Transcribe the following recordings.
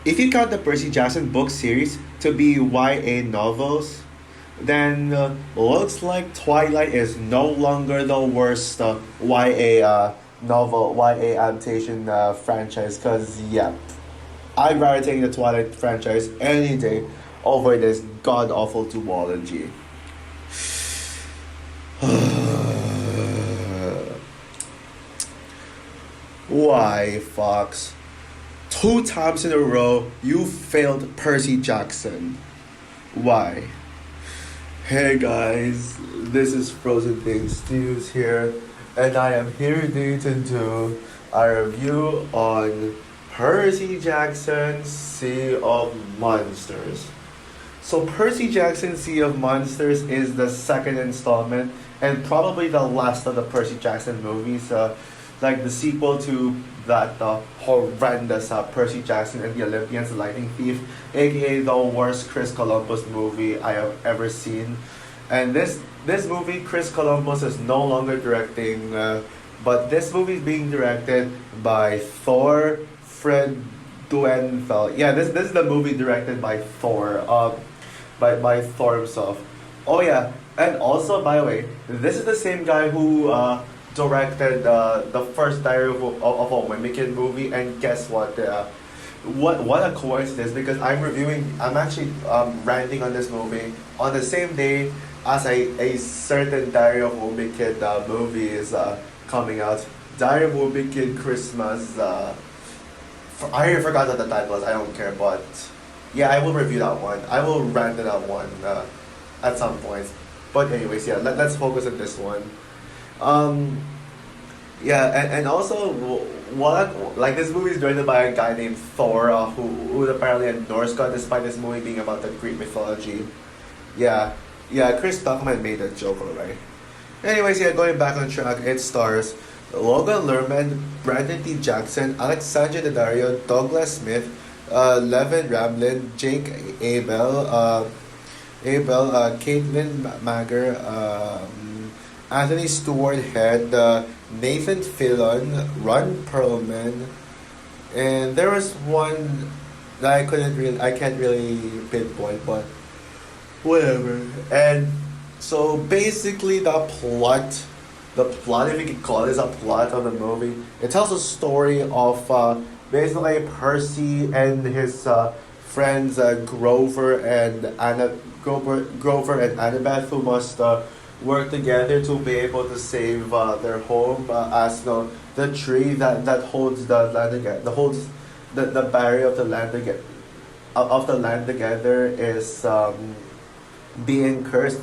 if you count the Percy Jackson book series to be YA novels, then looks like Twilight is no longer the worst YA novel, YA adaptation franchise. Cause yeah, I'd rather take the Twilight franchise any day over this god awful duology. Why, Fox? Two times in a row, you failed Percy Jackson. Why? Hey guys, this is Frozen Things News here, and I am here to do a review on Percy Jackson's Sea of Monsters. So, Percy Jackson's Sea of Monsters is the second installment and probably the last of the Percy Jackson movies. Like the sequel to that horrendous Percy Jackson and the Olympians, the Lightning Thief, aka the worst Chris Columbus movie I have ever seen. And this movie, Chris Columbus is no longer directing, but this movie is being directed by Thor Fred Duenfeld. Yeah, this is the movie directed by Thor, by Thor himself. Oh yeah, and also by the way, this is the same guy who directed the first Diary of a Wimbledon movie, and guess what? What a coincidence! Because I'm actually ranting on this movie on the same day as a certain Diary of Wimbledon movie is coming out. Diary of Wimbledon Christmas. I forgot what the title was. I don't care, but yeah, I will review that one. I will rant on that one at some point. But anyways, yeah, let's focus on this one. Yeah, and also what like this movie is directed by a guy named Thor, who's apparently a Norse god, despite this movie being about the Greek mythology. Yeah, yeah, Chris Tuckman made that joke, alright. Anyways, yeah, going back on track, it stars Logan Lerman, Brandon T. Jackson, Alexandra Daddario, Douglas Smith, Levin Ramlin, Jake Caitlin Mager, Anthony Stewart Head, Nathan Fillon, Ron Perlman, and there was one that I can't really pinpoint, but whatever. And so basically, the plot, if you can call this a plot of the movie, it tells a story of basically Percy and his friends Grover and Annabeth, who must work together to be able to save their home, as the tree that holds the land together, that holds the barrier of the land together, of the land together is being cursed,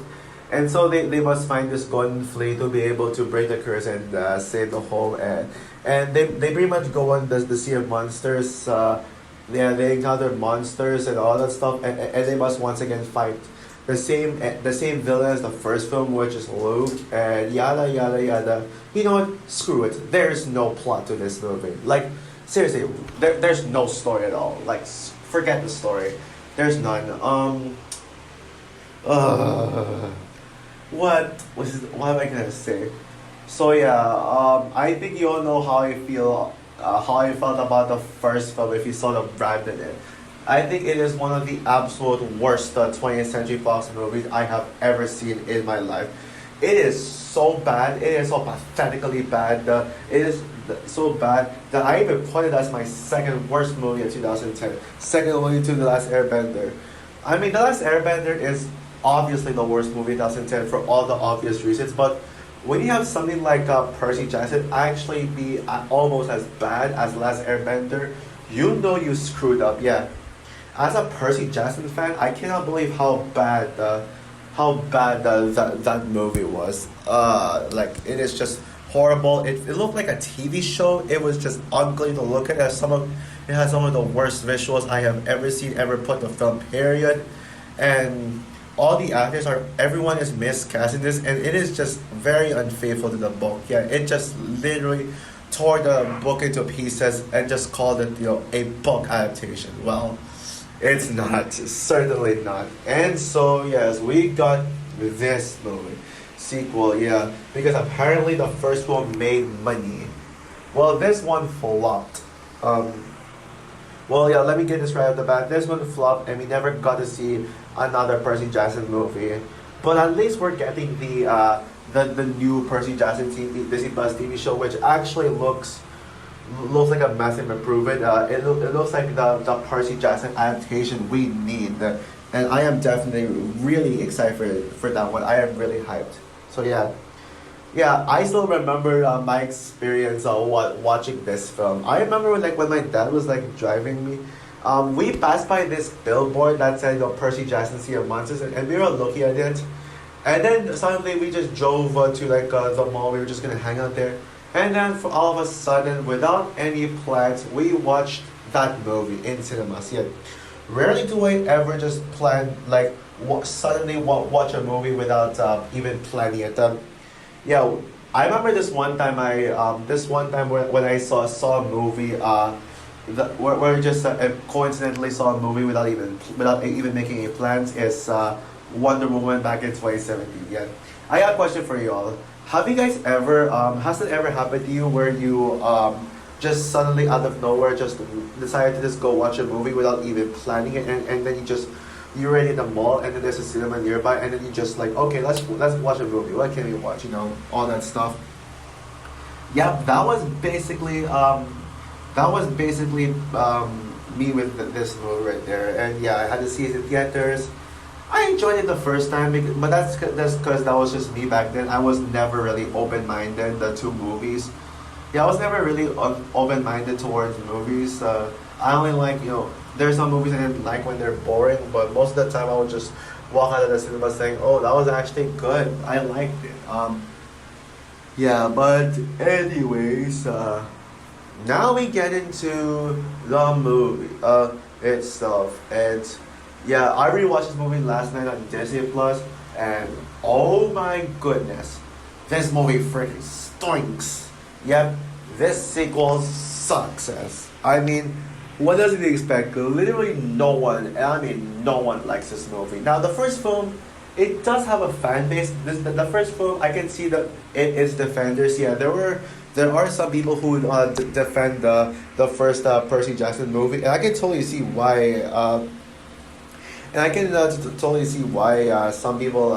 and so they must find this golden flea to be able to break the curse and save the home, and they pretty much go on the Sea of Monsters. Yeah, they encounter monsters and all that stuff, and they must once again fight the same villain as the first film, which is Luke, and yada yada yada. You know what? Screw it. There's no plot to this movie. Like seriously, there's no story at all. Like forget the story. There's none. What am I gonna say? So yeah, I think you all know how I felt about the first film if you saw the brand in it. I think it is one of the absolute worst 20th Century Fox movies I have ever seen in my life. It is so bad. It is so pathetically bad. It is so bad that I even put it as my second worst movie of 2010, second only to The Last Airbender. I mean, The Last Airbender is obviously the worst movie in 2010 for all the obvious reasons, but when you have something like Percy Jackson actually be almost as bad as Last Airbender, you know you screwed up. Yeah, as a Percy Jackson fan, I cannot believe how bad that movie was. Like it is just horrible. It looked like a TV show. It was just ugly to look at. It has some of the worst visuals I have ever seen ever put to film. Period, and all the actors everyone is miscast in this, and it is just very unfaithful to the book. Yeah, it just literally tore the book into pieces and just called it a book adaptation. Well, it's not, certainly not. And so yes, we got this movie sequel. Yeah, because apparently the first one made money. Well, this one flopped. Well, yeah, let me get this right off the bat. This one flopped, and we never got to see another Percy Jackson movie. But at least we're getting the new Percy Jackson Disney Plus TV show, which actually looks like a massive improvement. It looks like the Percy Jackson adaptation we need, and I am definitely really excited for that one. I am really hyped. So yeah. Yeah, I still remember my experience watching this film. I remember when my dad was like driving me, we passed by this billboard that said, Percy Jackson Sea of Monsters, and we were looking at it, and then suddenly we just drove to the mall. We were just gonna hang out there, and then for all of a sudden, without any plans, we watched that movie in cinemas. Yeah, rarely do I ever just plan like suddenly watch a movie without even planning it. Yeah, I remember this one time when I saw a movie where I just coincidentally saw a movie without even making any plans is Wonder Woman back in 2017. Yeah, I got a question for you all. Have you guys ever has it ever happened to you where you just suddenly out of nowhere just decided to just go watch a movie without even planning it, and then you're already in the mall, and then there's a cinema nearby, and then you just like, okay, let's watch a movie. What can we watch? All that stuff. Yeah, that was basically me with this movie right there, and yeah, I had to see it in theaters. I enjoyed it the first time, but that's because that was just me back then. I was never really open minded to movies. Yeah, I was never really open minded towards movies. I only like there's some movies I didn't like when they're boring, but most of the time I would just walk out of the cinema saying, "Oh, that was actually good. I liked it." Yeah, but anyways, now we get into the movie itself, and yeah, I rewatched this movie last night on Disney Plus, and oh my goodness, this movie freaking stinks. Yep, this sequel sucks. I mean, what does it expect? Literally no one, and I mean no one likes this movie. Now the first film, it does have a fan base. The first film, I can see that it is defenders. Yeah, there are some people who defend the first Percy Jackson movie, and I can totally see why. And I can totally see why some people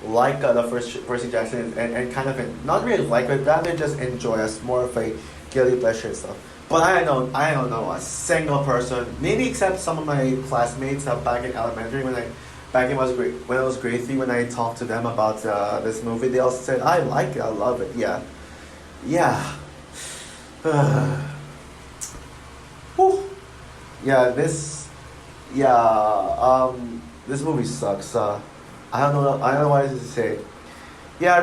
like the first Percy Jackson and kind of not really like it, rather just enjoy as more of a guilty pleasure and stuff. But I don't know a single person, maybe except some of my classmates back in elementary back in when I was grade 3, when I talked to them about this movie, they all said, I like it, I love it. Yeah, yeah. Whew. Yeah, this movie sucks. I don't know what to say. Yeah,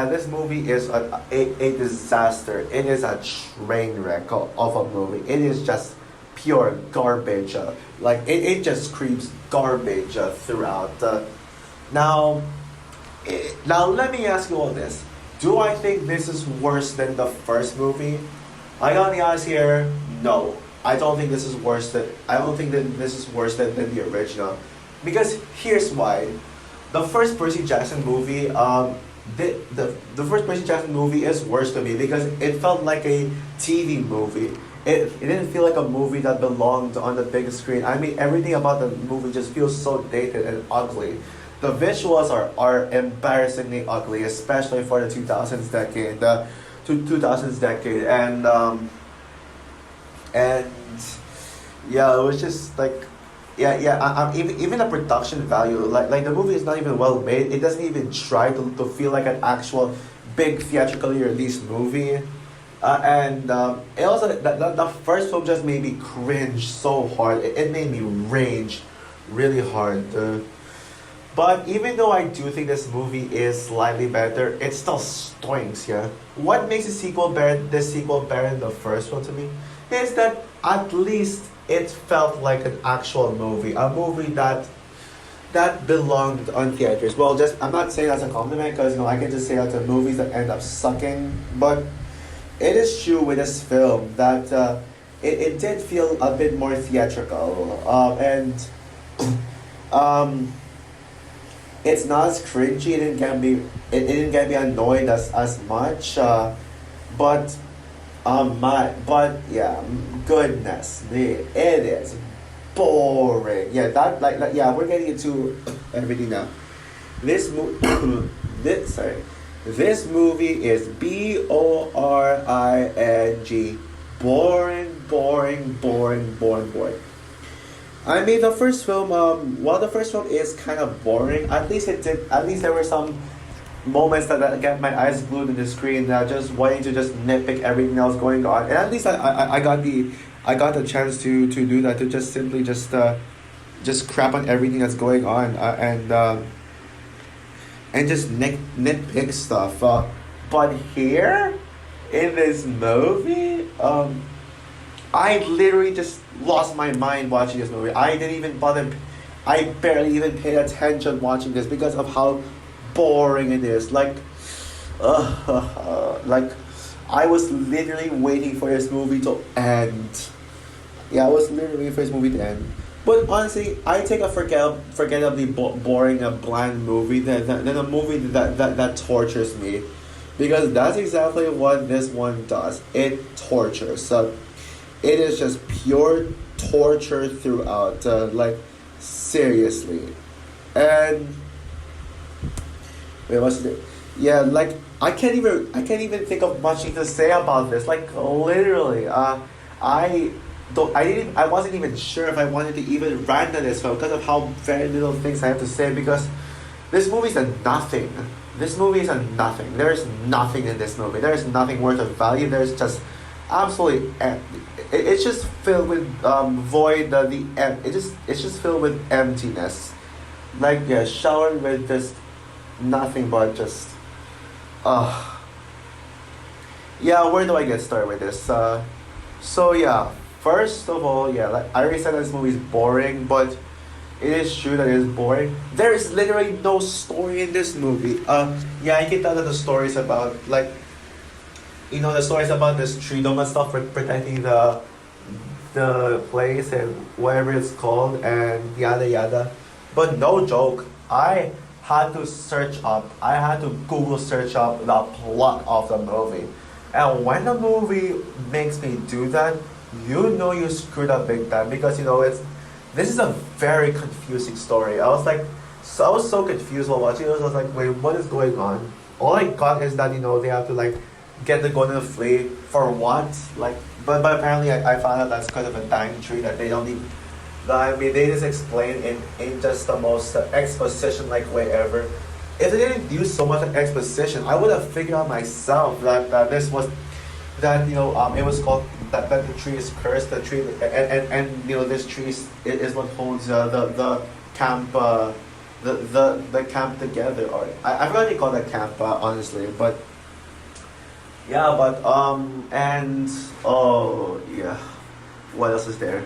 this movie is a disaster. It is a train wreck of a movie. It is just pure garbage. It just screams garbage throughout. Now, now let me ask you all this. Do I think this is worse than the first movie? I got the honest here. No, I don't think this is worse than. I don't think that this is worse than the original, because here's why. The first Percy Jackson movie, the first Percy Jackson movie is worse to me because it felt like a TV movie. It didn't feel like a movie that belonged on the big screen. I mean, everything about the movie just feels so dated and ugly. The visuals are embarrassingly ugly, especially for the 2000s decade, the 2000s decade, and yeah, it was just like. Even the production value, like the movie is not even well made. It doesn't even try to feel like an actual big theatrically released movie. It also the first film just made me cringe so hard. It made me rage really hard. But even though I do think this movie is slightly better, it still stinks. Yeah. What makes the sequel better? This sequel better than the first one to me is that at least it felt like an actual movie, a movie that belonged on theaters. Well, just I'm not saying that's a compliment because I can just say that to movies that end up sucking. But it is true with this film that it did feel a bit more theatrical, and it's not as cringy. It didn't get me annoyed as much, but but yeah, goodness me, it is boring. Yeah, yeah, we're getting into everything now. This movie, this movie is boring. Boring, boring, boring, boring, boring. I mean, the first film. While the first film is kind of boring, at least it did. At least there were some moments that get my eyes glued to the screen. That just wanting to just nitpick everything else going on, and at least I got the chance to do that, to just simply just crap on everything that's going on, and just nitpick stuff. But here in this movie, I literally just lost my mind watching this movie. I didn't even bother. I barely even paid attention watching this because of how boring it is. Like I was literally waiting for this movie to end. Yeah, I was literally waiting for this movie to end. But honestly, I take a forgettably boring, a bland movie than a movie that tortures me. Because that's exactly what this one does. It tortures. So it is just pure torture throughout. Seriously. And wait, what's it? Yeah, like I can't even think of much to say about this. Like literally, I I wasn't even sure if I wanted to even rant on this film because of how very little things I have to say. Because this movie's a nothing. This movie is a nothing. There's nothing in this movie. There's nothing worth of value. There's just absolutely it's just filled with void. It's just filled with emptiness. Like yeah, showered with just nothing but just uh yeah. Where do I get started with this? So yeah, first of all, yeah, like I already said, this movie is boring, but it is true that it is boring. There is literally no story in this movie. Yeah, you can tell that the story is about the story is about this tree dome and stuff protecting the place and whatever it's called and yada yada. But no joke, I had to Google search up the plot of the movie. And when the movie makes me do that, you know you screwed up big time because this is a very confusing story. I was so confused while watching it. I was like, wait, what is going on? All I got is that they have to get the golden flea for what? But apparently I found out that's because of a dying tree that they don't need. I mean, they just explain in just the most exposition way ever. If they didn't use so much exposition, I would have figured out myself that this was it was called that the tree is cursed. The tree and this tree is what holds the camp the camp together. Or I forgot what you call that camp honestly, but yeah, but and oh yeah, what else is there?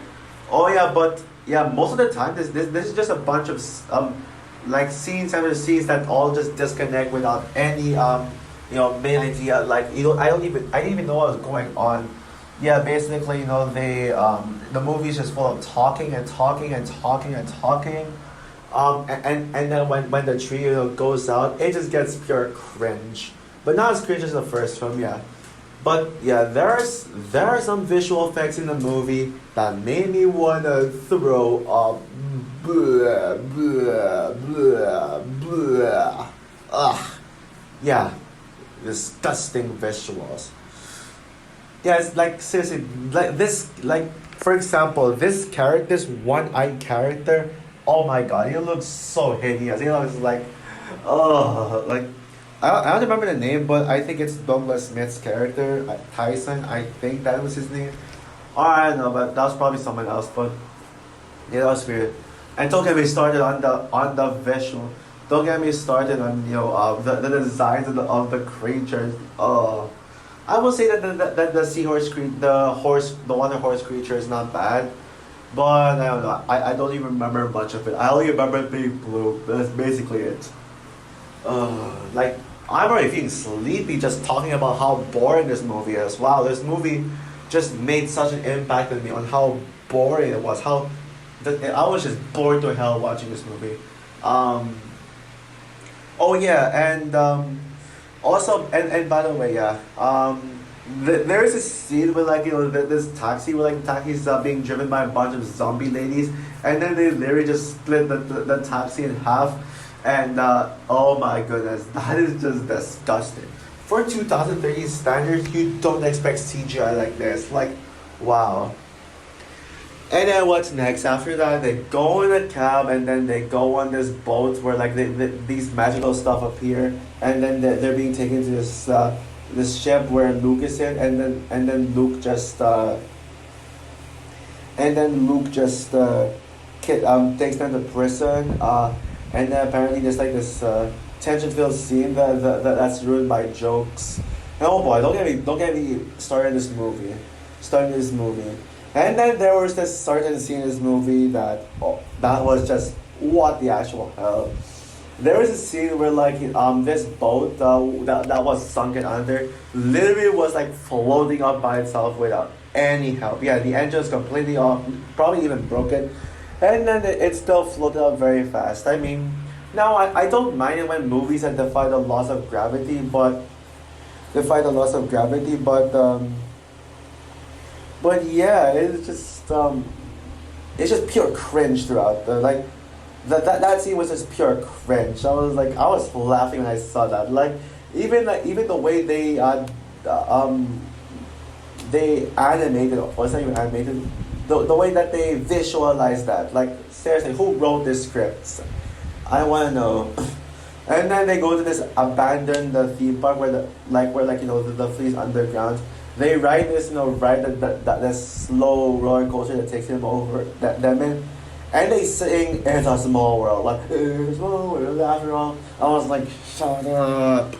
Oh yeah, but yeah, most of the time this is just a bunch of scenes after scenes that all just disconnect without any main idea. I didn't even know what was going on. Yeah, basically they the movie is just full of talking and talking and talking and talking. And then when the tree goes out, it just gets pure cringe. But not as cringe as the first film, yeah. But yeah, there are some visual effects in the movie that made me wanna throw up. Blah, blah, blah, blah. Ugh. Yeah, disgusting visuals. Yeah, it's seriously for example, this one-eyed character. Oh my god, he looks so hideous. He looks I don't remember the name, but I think it's Douglas Smith's character, Tyson. I think that was his name. Or I don't know, but that was probably someone else. But yeah, that was weird. And don't get me started on the visual. Don't get me started on the designs of the creatures. I will say that the seahorse the water horse creature is not bad, but I don't know. I don't even remember much of it. I only remember it being blue. That's basically it. I'm already feeling sleepy just talking about how boring this movie is. Wow, this movie just made such an impact on me on how boring it was. I was just bored to hell watching this movie. Oh yeah, and also and by the way, yeah. There's a scene where like this taxi where like the taxi is being driven by a bunch of zombie ladies, and then they literally just split the taxi in half, and oh my goodness, that is just disgusting. For 2013 standards, you don't expect CGI like this. Like, wow. And then what's next? After that, they go in a cab, and then they go on this boat where like these magical stuff appear, and then they're being taken to this ship where Luke is in, and then Luke just takes them to prison, and then apparently there's like this tension-filled scene that's ruined by jokes. And oh boy, don't get me started in this movie, and then there was this certain scene in this movie that was just what the actual hell. There was a scene where like this boat that was sunken under literally was like floating up by itself without any help. Yeah, the engine was completely off, probably even broken, and then it still floated up very fast. I mean, now I don't mind it when movies that defy the laws of gravity, but yeah, it's just pure cringe throughout. Like that scene was just pure cringe. I was laughing when I saw that. Like even the way they animated, or it's not even animated, the way that they visualized that. Like seriously, who wrote this script? I want to know. And then they go to this abandoned theme park where the flea's underground. They ride this slow roller coaster that takes them over them in, and they sing "It's a Small World," like "It's a small world after all." I was like, shut up.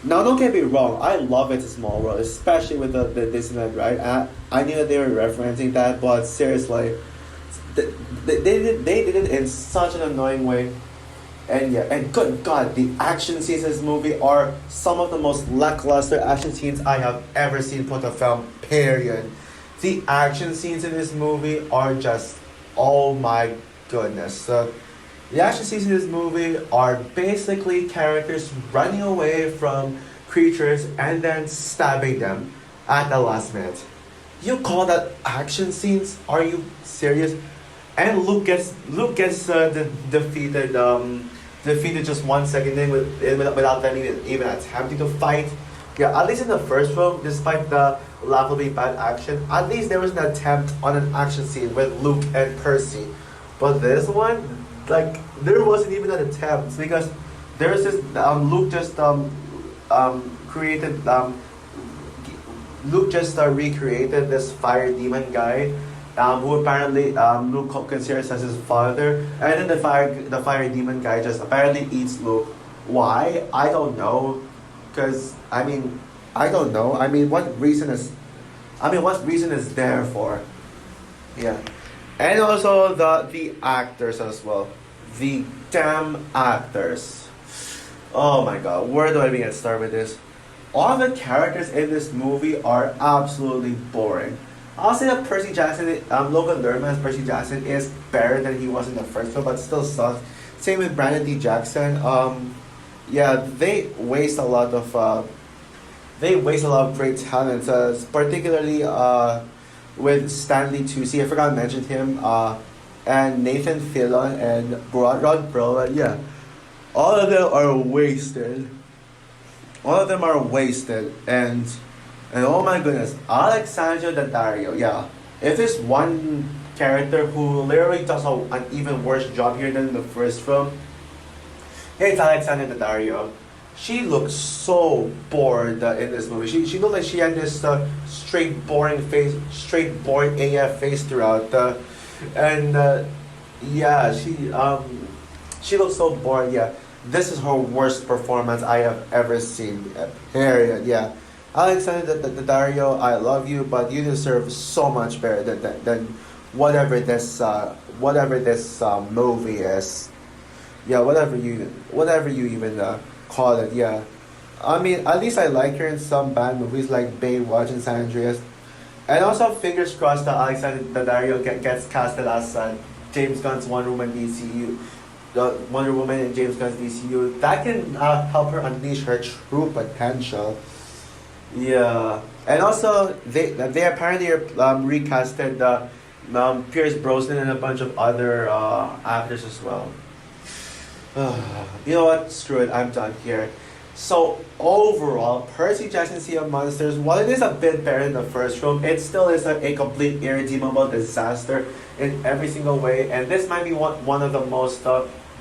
Now don't get me wrong, I love "It's a Small World," especially with the Disneyland ride. I knew that they were referencing that, but seriously, they did it in such an annoying way. And yeah, and good God, the action scenes in this movie are some of the most lackluster action scenes I have ever seen put to film, period. The action scenes in this movie are just, oh my goodness. The action scenes in this movie are basically characters running away from creatures and then stabbing them at the last minute. You call that action scenes? Are you serious? And Luke gets defeated just 1 second in without them even attempting to fight. Yeah, at least in the first film, despite the laughably bad action, at least there was an attempt on an action scene with Luke and Percy. But this one, like, there wasn't even an attempt because there's this Luke just created Luke just recreated this fire demon guy, who apparently Luke considers as his father, and then the fire demon guy just apparently eats Luke. Why? I don't know, because I don't know. What reason is there for? Yeah, and also the actors as well, the damn actors. Oh my God, where do I even get started with this? All the characters in this movie are absolutely boring. I'll say that Percy Jackson, Logan Lerman as Percy Jackson is better than he was in the first film, but still sucks. Same with Brandon D. Jackson. Yeah, they waste a lot of great talents, particularly with Stanley Tucci. I forgot to mention him. And Nathan Fillion and Rod Perlman. Yeah, all of them are wasted. And oh my goodness, Alexandra Daddario, yeah. If there's one character who literally does an even worse job here than the first film, it's Alexandra Daddario. She looks so bored in this movie. She looked like she had this straight boring AF face throughout. Yeah, she looks so bored. Yeah, this is her worst performance I have ever seen. Period. Yeah. Alexander Daddario, I love you, but you deserve so much better than whatever this movie is. Yeah, whatever you even call it. Yeah, at least I like her in some bad movies like Baywatch and San Andreas, and also fingers crossed that Alexander Daddario gets casted as James Gunn's Wonder Woman DCU. The Wonder Woman in James Gunn's DCU that can help her unleash her true potential. Yeah, and also they apparently recasted Pierce Brosnan and a bunch of other actors as well. You know what? Screw it. I'm done here. So overall, Percy Jackson Sea of Monsters, while it is a bit better than the first film, it still is a complete irredeemable disaster in every single way. And this might be one of the most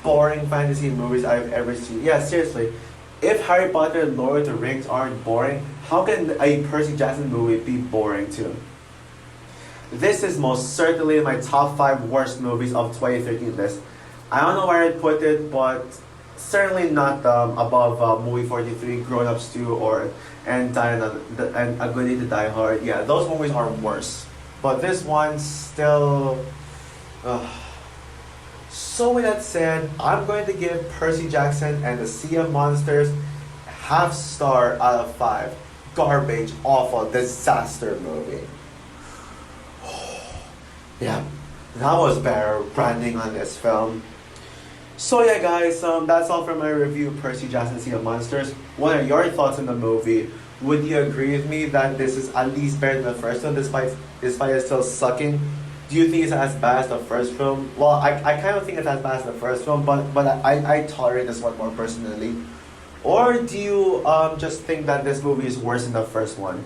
boring fantasy movies I've ever seen. Yeah, seriously. If Harry Potter and Lord of the Rings aren't boring, how can a Percy Jackson movie be boring too? This is most certainly my top 5 worst movies of 2013 list. I don't know where I'd put it, but certainly not above movie 43, Grown Ups 2, or and A Good Day to Die Hard. Yeah, those movies are worse. But this one still. Uh, so with that said, I'm going to give Percy Jackson and the Sea of Monsters half star out of 5. Garbage, awful, disaster movie. Yeah, that was better branding on this film. So yeah, guys, that's all for my review of Percy Jackson Sea of Monsters. What are your thoughts on the movie? Would you agree with me that this is at least better than the first one, despite it still sucking? Do you think it's as bad as the first film? Well, I kind of think it's as bad as the first film, but I tolerate this one more personally. Or do you just think that this movie is worse than the first one?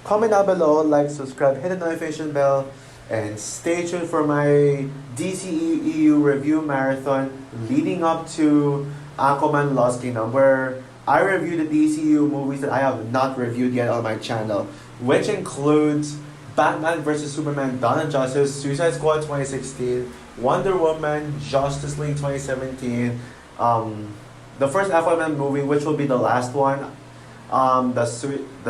Comment down below, like, subscribe, hit the notification bell, and stay tuned for my DCEU review marathon leading up to Aquaman Lost Kingdom, where I review the DCU movies that I have not reviewed yet on my channel, which includes Batman vs. Superman, Dawn of Justice, Suicide Squad 2016, Wonder Woman, Justice League 2017, the first Aquaman movie, which will be the last one, the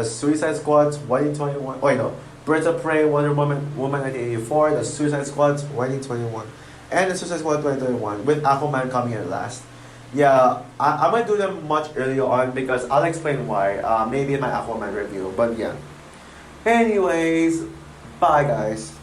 Suicide Squad 2021. Oh, wait, no. Birds of Prey, Wonder Woman 1984, the Suicide Squad 2021, and the Suicide Squad 2021, with Aquaman coming in last. Yeah, I might do them much earlier on because I'll explain why, maybe in my Aquaman review, but yeah. Anyways, bye guys.